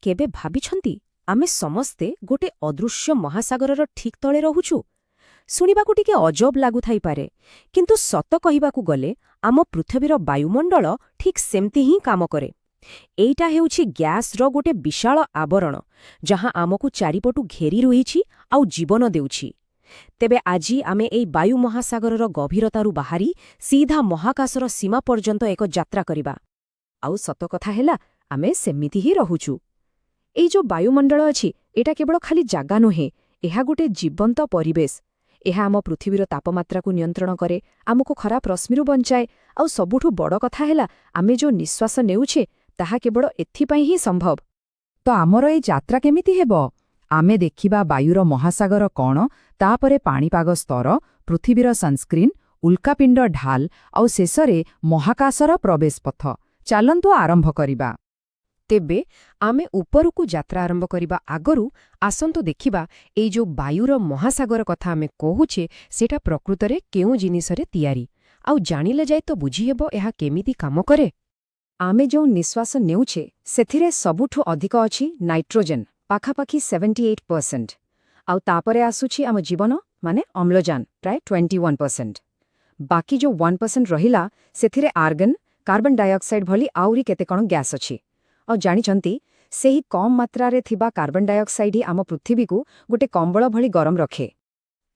କେବେ ଭାବିଛନ୍ତି ଆମେ ସମସ୍ତେ ଗୋଟେ ଅଦୃଶ୍ୟ ମହାସାଗରର ଠିକ୍ ତଳେ ରହୁଛୁ? ଶୁଣିବାକୁ ଟିକେ ଅଜବ ଲାଗୁଥାଇପାରେ, କିନ୍ତୁ ସତ କହିବାକୁ ଗଲେ ଆମ ପୃଥିବୀର ବାୟୁମଣ୍ଡଳ ଠିକ୍ ସେମିତି ହିଁ କାମ କରେ। ଏଇଟା ହେଉଛି ଗ୍ୟାସ୍ର ଗୋଟେ ବିଶାଳ ଆବରଣ, ଯାହା ଆମକୁ ଚାରିପଟୁ ଘେରି ରହିଛି ଆଉ ଜୀବନ ଦେଉଛି। ତେବେ ଆଜି ଆମେ ଏଇ ବାୟୁ ମହାସାଗରର ଗଭୀରତାରୁ ବାହାରି ସିଧା ମହାକାଶର ସୀମା ପର୍ଯ୍ୟନ୍ତ ଏକ ଯାତ୍ରା କରିବା। ଆଉ ସତ କଥା ହେଲା, ଆମେ ସେମିତି ହିଁ ରହୁଛୁ। ଏଇ ଯୋଉ ବାୟୁମଣ୍ଡଳ ଅଛି, ଏଇଟା କେବଳ ଖାଲି ଜାଗା ନୁହେଁ, ଏହା ଗୋଟେ ଜୀବନ୍ତ ପରିବେଶ। ଏହା ଆମ ପୃଥିବୀର ତାପମାତ୍ରାକୁ ନିୟନ୍ତ୍ରଣ କରେ, ଆମକୁ ଖରାପ ରଶ୍ମିରୁ ବଞ୍ଚାଏ, ଆଉ ସବୁଠୁ ବଡ଼ କଥା ହେଲା, ଆମେ ଯୋଉ ନିଶ୍ୱାସ ନେଉଛେ ତାହା କେବଳ ଏଥିପାଇଁ ହିଁ ସମ୍ଭବ। ତ ଆମର ଏଇ ଯାତ୍ରା କେମିତି ହେବ? ଆମେ ଦେଖିବା ବାୟୁର ମହାସାଗର କଣ, ତାପରେ ପାଣିପାଗ ସ୍ତର, ପୃଥିବୀର ସନସ୍କ୍ରିନ୍, ଉଲ୍କାପିଣ୍ଡ ଢାଲ, ଆଉ ଶେଷରେ ମହାକାଶର ପ୍ରବେଶ ପଥ। ଚାଲନ୍ତୁ ଆରମ୍ଭ କରିବା। ତେବେ ଆମେ ଉପରକୁ ଯାତ୍ରା ଆରମ୍ଭ କରିବା ଆଗରୁ ଆସନ୍ତୁ ଦେଖିବା ଏଇ ଯୋଉ ବାୟୁର ମହାସାଗର କଥା ଆମେ କହୁଛେ, ସେଟା ପ୍ରକୃତରେ କେଉଁ ଜିନିଷରେ ତିଆରି, ଆଉ ଜାଣିଲେ ଯାଇ ତ ବୁଝିହେବ ଏହା କେମିତି କାମ କରେ। ଆମେ ଯେଉଁ ନିଶ୍ୱାସ ନେଉଛେ ସେଥିରେ ସବୁଠୁ ଅଧିକ ଅଛି ନାଇଟ୍ରୋଜେନ୍, ପାଖାପାଖି 78%। ଆଉ ତାପରେ ଆସୁଛି ଆମ ଜୀବନ ମାନେ ଅମ୍ଳଜାନ, ପ୍ରାୟ 21%। ବାକି ଯୋଉ 1% ରହିଲା, ସେଥିରେ ଆର୍ଗନ୍, କାର୍ବନ ଡାଇଅକ୍ସାଇଡ୍ ଭଳି ଆହୁରି କେତେ କ'ଣ ଗ୍ୟାସ୍ ଅଛି। ଆଉ ଜାଣିଛନ୍ତି, ସେହି କମ୍ ମାତ୍ରାରେ ଥିବା କାର୍ବନ ଡାଇଅକ୍ସାଇଡ୍ ଆମ ପୃଥିବୀକୁ ଗୋଟେ କମ୍ବଳ ଭଳି ଗରମ ରଖେ।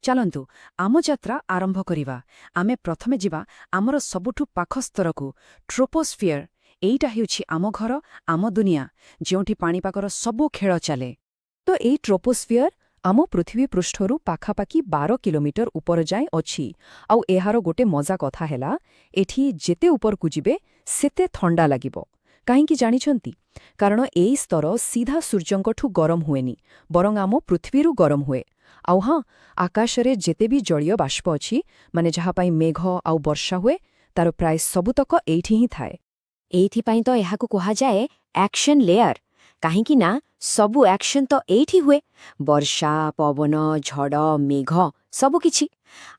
ଚାଲନ୍ତୁ ଆମ ଯାତ୍ରା ଆରମ୍ଭ କରିବା। ଆମେ ପ୍ରଥମେ ଯିବା ଆମର ସବୁଠୁ ପାଖ ସ୍ତରକୁ, ଟ୍ରୋପୋସ୍ଫିୟର। ଏଇଟା ହେଉଛି ଆମ ଘର, ଆମ ଦୁନିଆ, ଯେଉଁଠି ପାଣିପାଗର ସବୁ ଖେଳ ଚାଲେ। ତ ଏଇ ଟ୍ରୋପୋସ୍ଫିୟର ଆମ ପୃଥିବୀ ପୃଷ୍ଠରୁ ପାଖାପାଖି 12 କିଲୋମିଟର ଉପର ଯାଏଁ ଅଛି। ଆଉ ଏହାର ଗୋଟେ ମଜା କଥା ହେଲା, ଏଠି ଯେତେ ଉପରକୁ ଯିବେ ସେତେ ଥଣ୍ଡା ଲାଗିବ। କାହିଁକି ଜାଣିଛନ୍ତି? କାରଣ ଏଇ ସ୍ତର ସିଧା ସୂର୍ଯ୍ୟଙ୍କଠୁ ଗରମ ହୁଏନି, ବରଂ ଆମ ପୃଥିବୀରୁ ଗରମ ହୁଏ। ଆଉ ହଁ, ଆକାଶରେ ଯେତେ ବି ଜଳୀୟ ବାଷ୍ପ ଅଛି, ମାନେ ଯାହା ପାଇଁ ମେଘ ଆଉ ବର୍ଷା ହୁଏ, ତାର ପ୍ରାୟ ସବୁତକ ଏଇଠି ହିଁ ଥାଏ। ଏଇଥିପାଇଁ ତ ଏହାକୁ କୁହାଯାଏ ଆକ୍ସନ୍ ଲେୟାର। କାହିଁକି ନା ସବୁ ଆକ୍ସନ୍ ତ ଏଇଠି ହୁଏ। ବର୍ଷା, ପବନ, ଝଡ଼, ମେଘ, ସବୁକିଛି।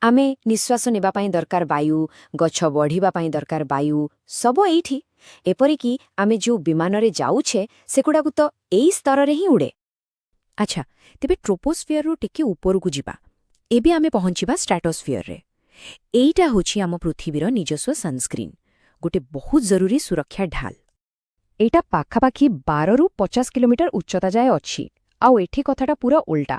ଆମେ ନିଶ୍ୱାସ ନେବା ପାଇଁ ଦରକାର ବାୟୁ, ଗଛ ବଢ଼ିବା ପାଇଁ ଦରକାର ବାୟୁ, ସବୁ ଏଇଠି। ଏପରିକି ଆମେ ଯେଉଁ ବିମାନରେ ଯାଉଛେ, ସେଗୁଡ଼ାକୁ ତ ଏଇ ସ୍ତରରେ ହିଁ ଉଡ଼େ। ଆଚ୍ଛା, ତେବେ ଟ୍ରୋପୋସ୍ଫିୟରରୁ ଟିକେ ଉପରକୁ ଯିବା। ଏବେ ଆମେ ପହଞ୍ଚିବା ଷ୍ଟ୍ରାଟୋସ୍ଫିୟରରେ। ଏଇଟା ହେଉଛି ଆମ ପୃଥିବୀର ନିଜସ୍ୱ ସନସ୍କ୍ରିନ୍, ଗୋଟେ ବହୁତ ଜରୁରୀ ସୁରକ୍ଷା ଢାଲ। ଏଇଟା ପାଖାପାଖି 12ରୁ 50 କିଲୋମିଟର ଉଚ୍ଚତା ଯାଏ ଅଛି। ଆଉ ଏଠି କଥାଟା ପୁରା ଓଲଟା।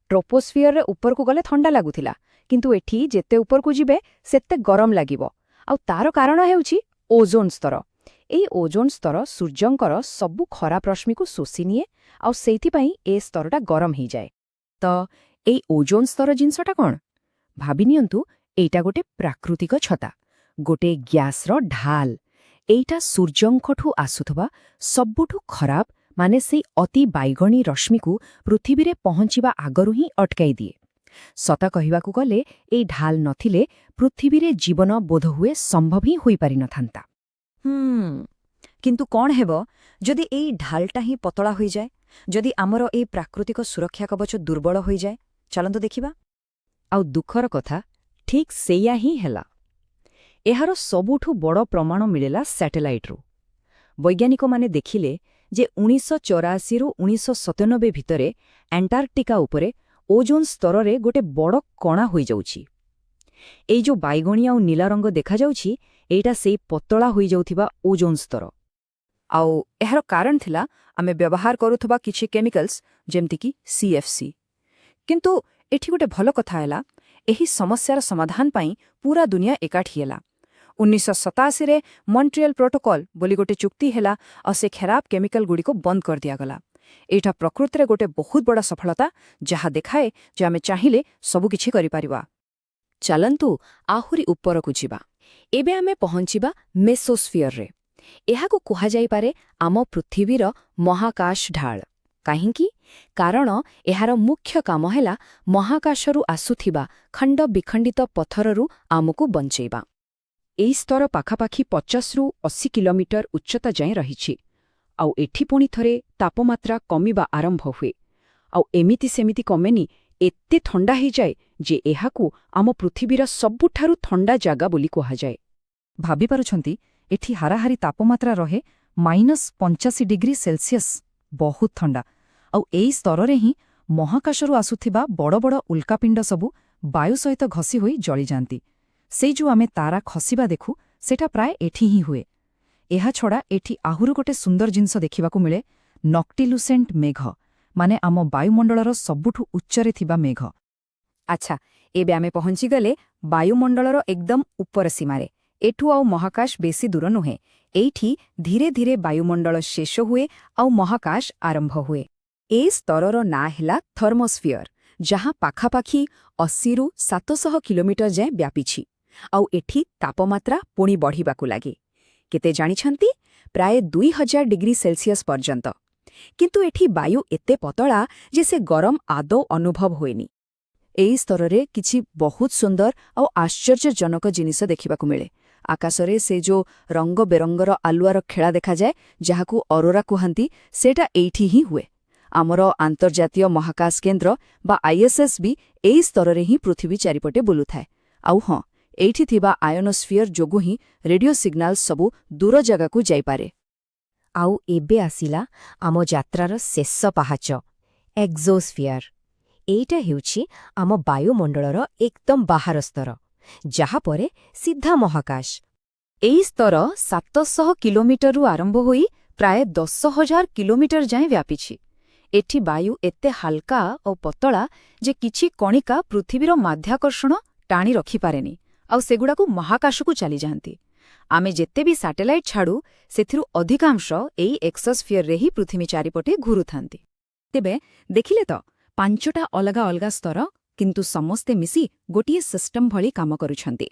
ଟ୍ରୋପୋସ୍ଫିୟରରେ ଉପରକୁ ଗଲେ ଥଣ୍ଡା ଲାଗୁଥିଲା, କିନ୍ତୁ ଏଠି ଯେତେ ଉପରକୁ ଯିବେ ସେତେ ଗରମ ଲାଗିବ। ଆଉ ତାର କାରଣ ହେଉଛି ଓଜୋନ୍ ସ୍ତର। ଏଇ ଓଜୋନ୍ ସ୍ତର ସୂର୍ଯ୍ୟଙ୍କର ସବୁ ଖରାପ ରଶ୍ମିକୁ ଶୋଷି ନିଏ, ଆଉ ସେଇଥିପାଇଁ ଏ ସ୍ତରଟା ଗରମ ହେଇଯାଏ। ତ ଏଇ ଓଜୋନ୍ ସ୍ତର ଜିନିଷଟା କ'ଣ? ଭାବିନିଅନ୍ତୁ, ଏଇଟା ଗୋଟେ ପ୍ରାକୃତିକ ଛତା, ଗୋଟେ ଗ୍ୟାସ୍ର ଢାଲ। ଏଇଟା ସୂର୍ଯ୍ୟଙ୍କଠୁ ଆସୁଥିବା ସବୁଠୁ ଖରାପ, ମାନେ ସେଇ ଅତି ବାଇଗଣୀ ରଶ୍ମିକୁ ପୃଥିବୀରେ ପହଞ୍ଚିବା ଆଗରୁ ହିଁ ଅଟକାଇ ଦିଏ। ସତ କହିବାକୁ ଗଲେ, ଏଇ ଢାଲ ନଥିଲେ ପୃଥିବୀରେ ଜୀବନ ବୋଧହୁଏ ସମ୍ଭବ ହିଁ ହୋଇପାରିନଥାନ୍ତା। କିନ୍ତୁ କ'ଣ ହେବ ଯଦି ଏଇ ଢାଲଟା ହିଁ ପତଳା ହୋଇଯାଏ? ଯଦି ଆମର ଏଇ ପ୍ରାକୃତିକ ସୁରକ୍ଷା କବଚ ଦୁର୍ବଳ ହୋଇଯାଏ? ଚାଲନ୍ତୁ ଦେଖିବା। ଆଉ ଦୁଃଖର କଥା, ଠିକ୍ ସେଇଆ ହିଁ ହେଲା। ଏହାର ସବୁଠୁ ବଡ଼ ପ୍ରମାଣ ମିଳିଲା ସ୍ୟାଟେଲାଇଟ୍ରୁ। ବୈଜ୍ଞାନିକମାନେ ଦେଖିଲେ ଯେ 1984ରୁ 1997 ଭିତରେ ଆଣ୍ଟାର୍କଟିକା ଉପରେ ଓଜୋନ୍ ସ୍ତରରେ ଗୋଟେ ବଡ଼ କଣା ହୋଇଯାଉଛି। ଏଇ ଯୋଉ ବାଇଗଣୀ ଆଉ ନୀଳ ରଙ୍ଗ ଦେଖାଯାଉଛି, ଏଇଟା ସେଇ ପତଳା ହୋଇଯାଉଥିବା ଓଜୋନ୍ ସ୍ତର। ଆଉ ଏହାର କାରଣ ଥିଲା ଆମେ ବ୍ୟବହାର କରୁଥିବା କିଛି କେମିକାଲ୍ସ, ଯେମିତିକି CFC। କିନ୍ତୁ ଏଠି ଗୋଟେ ଭଲ କଥା ହେଲା, ଏହି ସମସ୍ୟାର ସମାଧାନ ପାଇଁ ପୁରା ଦୁନିଆ ଏକାଠି ହେଲା। 1987ରେ ମଣ୍ଟ୍ରିଅଲ୍ ପ୍ରୋଟୋକଲ୍ ବୋଲି ଗୋଟେ ଚୁକ୍ତି ହେଲା, ଆଉ ସେ ଖରାପ କେମିକାଲଗୁଡ଼ିକୁ ବନ୍ଦ କରିଦିଆଗଲା। ଏଇଟା ପ୍ରକୃତିରେ ଗୋଟେ ବହୁତ ବଡ଼ ସଫଳତା, ଯାହା ଦେଖାଏ ଯେ ଆମେ ଚାହିଁଲେ ସବୁକିଛି କରିପାରିବା। ଚାଲନ୍ତୁ ଆହୁରି ଉପରକୁ ଯିବା। ଏବେ ଆମେ ପହଞ୍ଚିବା ମେସୋସ୍ଫିୟରରେ। ଏହାକୁ କୁହାଯାଇପାରେ ଆମ ପୃଥିବୀର ମହାକାଶ ଢାଳ। କାହିଁକି? କାରଣ ଏହାର ମୁଖ୍ୟ କାମ ହେଲା ମହାକାଶରୁ ଆସୁଥିବା ଖଣ୍ଡ ବିଖଣ୍ଡିତ ପଥରରୁ ଆମକୁ ବଞ୍ଚେଇବା। ଏଇ ସ୍ତର ପାଖାପାଖି 50ରୁ 80 କିଲୋମିଟର ଉଚ୍ଚତା ଯାଏଁ ରହିଛି। ଆଉ ଏଠି ପୁଣି ଥରେ ତାପମାତ୍ରା କମିବା ଆରମ୍ଭ ହୁଏ। ଆଉ ଏମିତି ସେମିତି କମେନି, ଏତେ ଥଣ୍ଡା ହେଇଯାଏ ଯେ ଏହାକୁ ଆମ ପୃଥିବୀର ସବୁଠାରୁ ଥଣ୍ଡା ଜାଗା ବୋଲି କୁହାଯାଏ। ଭାବିପାରୁଛନ୍ତି, ଏଠି ହାରାହାରି ତାପମାତ୍ରା ରହେ -85 ଡିଗ୍ରୀ ସେଲ୍ସିୟସ୍। ବହୁତ ଥଣ୍ଡା। ଆଉ ଏଇ ସ୍ତରରେ ହିଁ ମହାକାଶରୁ ଆସୁଥିବା ବଡ଼ ବଡ଼ ଉଲ୍କାପିଣ୍ଡ ସବୁ ବାୟୁ ସହିତ ଘଷି ହୋଇ ଜଳିଯାଆନ୍ତି। ସେଇ ଯୋଉ ଆମେ ତାରା ଖସିବା ଦେଖୁ, ସେଟା ପ୍ରାୟ ଏଠି ହିଁ ହୁଏ। ଏହାଛଡ଼ା ଏଠି ଆହୁରି ଗୋଟେ ସୁନ୍ଦର ଜିନିଷ ଦେଖିବାକୁ ମିଳେ, ନକ୍ଟିଲୁସେଣ୍ଟ ମେଘ, ମାନେ ଆମ ବାୟୁମଣ୍ଡଳର ସବୁଠୁ ଉଚ୍ଚରେ ଥିବା ମେଘ। ଆଚ୍ଛା, ଏବେ ଆମେ ପହଞ୍ଚିଗଲେ ବାୟୁମଣ୍ଡଳର ଏକଦମ ଉପର ସୀମାରେ। ଏଠୁ ଆଉ ମହାକାଶ ବେଶୀ ଦୂର ନୁହେଁ। ଏଇଠି ଧୀରେ ଧୀରେ ବାୟୁମଣ୍ଡଳ ଶେଷ ହୁଏ ଆଉ ମହାକାଶ ଆରମ୍ଭ ହୁଏ। ଏ ସ୍ତରର ନାଁ ହେଲା ଥର୍ମୋସ୍ଫିୟର, ଯାହା ପାଖାପାଖି 80ରୁ 700 କିଲୋମିଟର ଯାଏଁ ବ୍ୟାପିଛି। ଆଉ ଏଠି ତାପମାତ୍ରା ପୁଣି ବଢ଼ିବାକୁ ଲାଗେ। କେତେ ଜାଣିଛନ୍ତି? ପ୍ରାୟ 2000 ଡିଗ୍ରୀ ସେଲସିୟସ୍ ପର୍ଯ୍ୟନ୍ତ। କିନ୍ତୁ ଏଠି ବାୟୁ ଏତେ ପତଳା ଯେ ସେ ଗରମ ଆଦୌ ଅନୁଭବ ହୁଏନି। ଏହି ସ୍ତରରେ କିଛି ବହୁତ ସୁନ୍ଦର ଆଉ ଆଶ୍ଚର୍ଯ୍ୟଜନକ ଜିନିଷ ଦେଖିବାକୁ ମିଳେ। ଆକାଶରେ ସେ ଯୋଉ ରଙ୍ଗବେରଙ୍ଗର ଆଲୁଆର ଖେଳା ଦେଖାଯାଏ, ଯାହାକୁ ଅରୋରା କୁହନ୍ତି, ସେଇଟା ଏଇଠି ହିଁ ହୁଏ। ଆମର ଆନ୍ତର୍ଜାତୀୟ ମହାକାଶ କେନ୍ଦ୍ର ବା ISS ବି ଏହି ସ୍ତରରେ ହିଁ ପୃଥିବୀ ଚାରିପଟେ ବୁଲୁଥାଏ। ଆଉ ହଁ, ଏଇଠି ଥିବା ଆୟୋନୋସ୍ଫିୟର ଯୋଗୁଁ ହିଁ ରେଡିଓ ସିଗ୍ନାଲ ସବୁ ଦୂର ଜାଗାକୁ ଯାଇପାରେ। ଆଉ ଏବେ ଆସିଲା ଆମ ଯାତ୍ରାର ଶେଷ ପାହାଚ, ଏକ୍ସୋସ୍ଫିୟର। ଏଇଟା ହେଉଛି ଆମ ବାୟୁମଣ୍ଡଳର ଏକଦମ ବାହାର ସ୍ତର, ଯାହାପରେ ସିଧା ମହାକାଶ। ଏହି ସ୍ତର 700 କିଲୋମିଟରରୁ ଆରମ୍ଭ ହୋଇ ପ୍ରାୟ 10,000 କିଲୋମିଟର ଯାଏଁ ବ୍ୟାପିଛି। ଏଠି ବାୟୁ ଏତେ ହାଲକା ଓ ପତଳା ଯେ କିଛି କଣିକା ପୃଥିବୀର ମାଧ୍ୟାକର୍ଷଣ ଟାଣି ରଖିପାରେନି, ଆଉ ସେଗୁଡ଼ାକୁ ମହାକାଶକୁ ଚାଲିଯାଆନ୍ତି। ଆମେ ଯେତେ ବି ସାଟେଲାଇଟ୍ ଛାଡ଼ୁ, ସେଥିରୁ ଅଧିକାଂଶ ଏଇ ଏକ୍ସୋସ୍ଫିୟରରେ ହିଁ ପୃଥିବୀ ଚାରିପଟେ ଘୁରୁଥାନ୍ତି। ତେବେ ଦେଖିଲେ ତ, 5ଟା ଅଲଗା ଅଲଗା ସ୍ତର, କିନ୍ତୁ ସମସ୍ତେ ମିଶି ଗୋଟିଏ ସିଷ୍ଟମ ଭଳି କାମ କରୁଛନ୍ତି।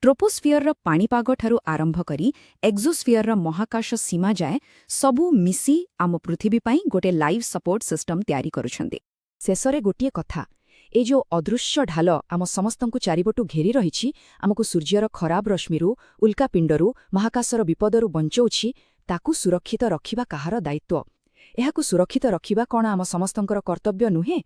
ଟ୍ରୋପୋସ୍ଫିୟରର ପାଣିପାଗଠାରୁ ଆରମ୍ଭ କରି ଏକ୍ସୋସ୍ଫିୟରର ମହାକାଶ ସୀମା ଯାଏଁ ସବୁ ମିଶି ଆମ ପୃଥିବୀ ପାଇଁ ଗୋଟେ ଲାଇଭ୍ ସପୋର୍ଟ ସିଷ୍ଟମ ତିଆରି କରୁଛନ୍ତି। ଶେଷରେ ଗୋଟିଏ କଥା, ଏ ଯୋଉ ଅଦୃଶ୍ୟ ଢାଲ ଆମ ସମସ୍ତଙ୍କୁ ଚାରିପଟୁ ଘେରି ରହିଛି, ଆମକୁ ସୂର୍ଯ୍ୟର ଖରାପ ରଶ୍ମିରୁ, ଉଲ୍କାପିଣ୍ଡରୁ, ମହାକାଶର ବିପଦରୁ ବଞ୍ଚଉଛି, ତାକୁ ସୁରକ୍ଷିତ ରଖିବା କାହାର ଦାୟିତ୍ୱ? ଏହାକୁ ସୁରକ୍ଷିତ ରଖିବା କ'ଣ ଆମ ସମସ୍ତଙ୍କର କର୍ତ୍ତବ୍ୟ ନୁହେଁ?